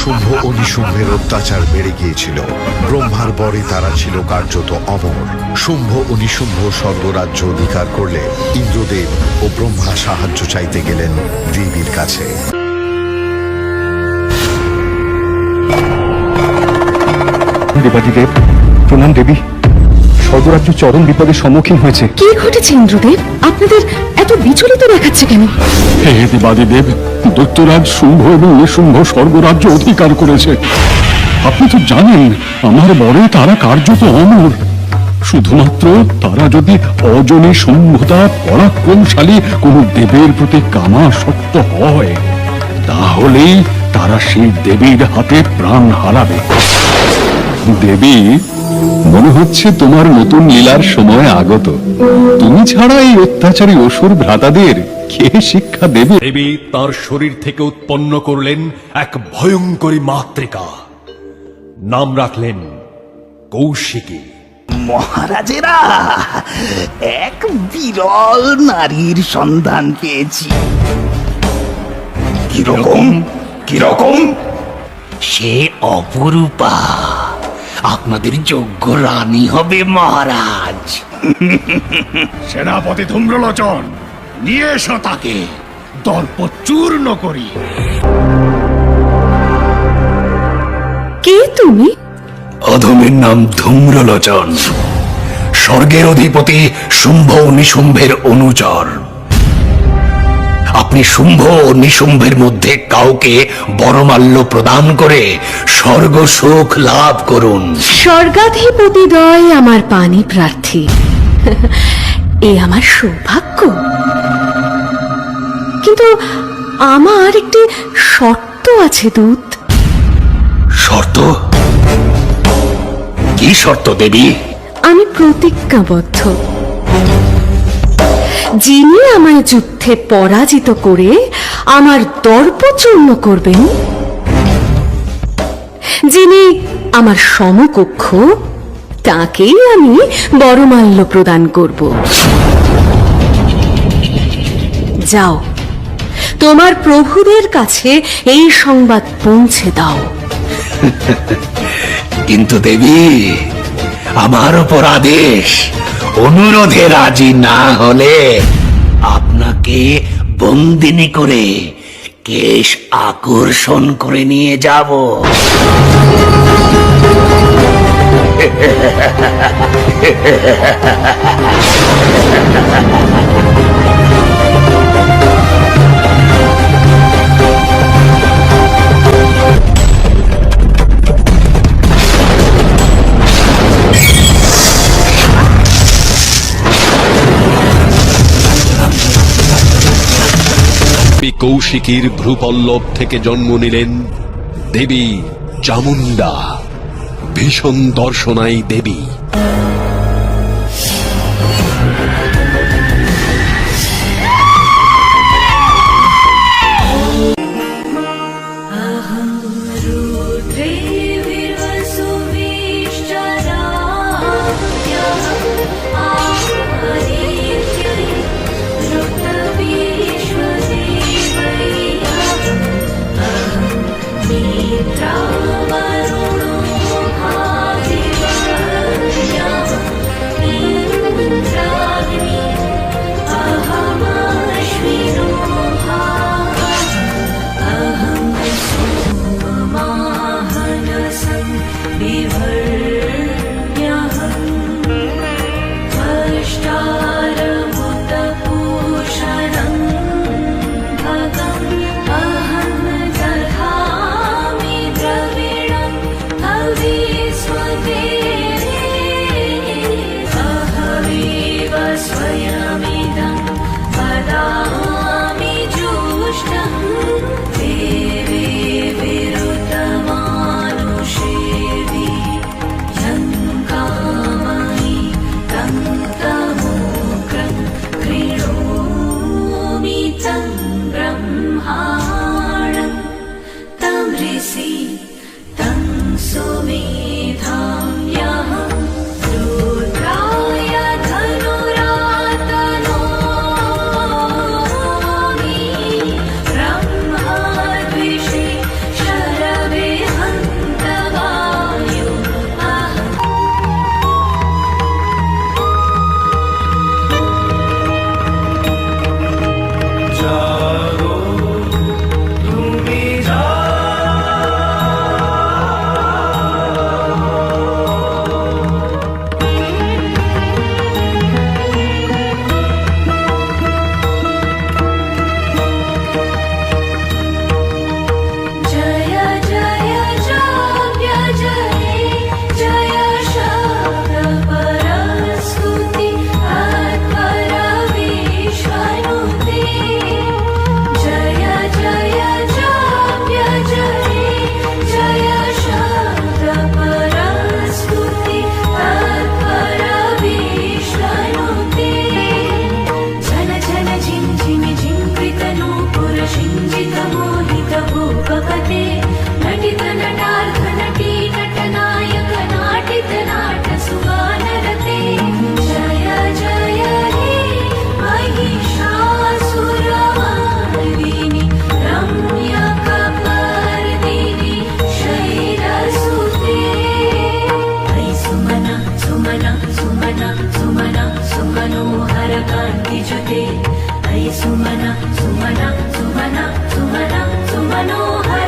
শুম্ভ ও নিশুম্ভের অত্যাচার বেড়ে গিয়েছিল। ব্রহ্মার পরে তারা ছিল কার্যত অমর। শুম্ভ ও নিশুম্ভ স্বর্গরাজ্য অধিকার করলে ইন্দ্রদেব ও ব্রহ্মা সাহায্য চাইতে গেলেন দেবীর কাছে। দেবাদিদেব প্রণাম দেবী, স্বর্গরাজ্য চরম বিপদের সম্মুখীন হয়েছে। কি ঘটেছে ইন্দ্রদেব? আপনাদের এত বিচলিত দেখাচ্ছে কেন? হে দেবাদিদেব, দৈত্যরাজ শুম্ভ এবং নিশুম্ভ স্বর্গরাজ্য অধিকার করেছে। আপনি তো জানেন আমার বরে তারা কার্যত অমর। শুধুমাত্র তারা যদি অজনী সম্ভতা পরাক্রমশালী কোন দেবের প্রতি কামাসক্ত হয়, তাহলেই তারা সেই দেবীর হাতে প্রাণ হারাবে। দেবী, মনে হচ্ছে তোমার নতুন লীলার সময় আগত। তুমি ছাড়া এই অত্যাচারী অসুর ভ্রাতাদের কে শিক্ষা দেবে? দেবী তার শরীর থেকে উৎপন্ন করলেন এক ভয়ঙ্করী মাতৃকা, নাম রাখলেন কৌশিকী। মহারাজেরা, এক বিরল নারীর সন্ধান পেয়েছি। কিরকম কিরকম? সে অপরূপা, আপনাদের যোগ্য রানী হবে মহারাজ। সেনাপতি ধূম্রলোচন, নিয়ে এসো তাকে, দর্প চূর্ণ করি। কে তুমি? অধমের নাম ধূম্রলোচন, স্বর্গের অধিপতি শুম্ভ ও নিশুম্ভের অনুচর। আপনি শুম্ভ ও নিশুম্ভের মধ্যে কাউকে বরমাল্য প্রদান করে স্বর্গ সুখ লাভ করুন। স্বর্গাধিপতিদ্বয় আমার পানি প্রার্থী, এ আমার সৌভাগ্য। কিন্তু আমার একটি শর্ত আছে দূত। শর্ত? কি শর্ত দেবী? আমি প্রতিজ্ঞাবদ্ধ, যিনি আমায় যুদ্ধে পরাজিত করে আমার দর্প চূর্ণ করবেন, যিনি আমার সমকক্ষ, তাকেই আমি বরমাল্য প্রদান করব। যাও, তোমার প্রভুদের কাছে এই সংবাদ পৌঁছে দাও। কিন্তু দেবী, আমার উপর আদেশ, অনুরোধে রাজি না হলে আপনাকে বন্দিনী করে কেশ আকর্ষণ করে নিয়ে যাব। কৌশিকীর ভ্রুপল্লব থেকে জন্ম নিলেন দেবী চামুণ্ডা, ভীষণ দর্শনাই দেবী। सुमना सुमनोहर कान्ति जुते अयि सुमना सुमना सुमना सुमना सुमनोहर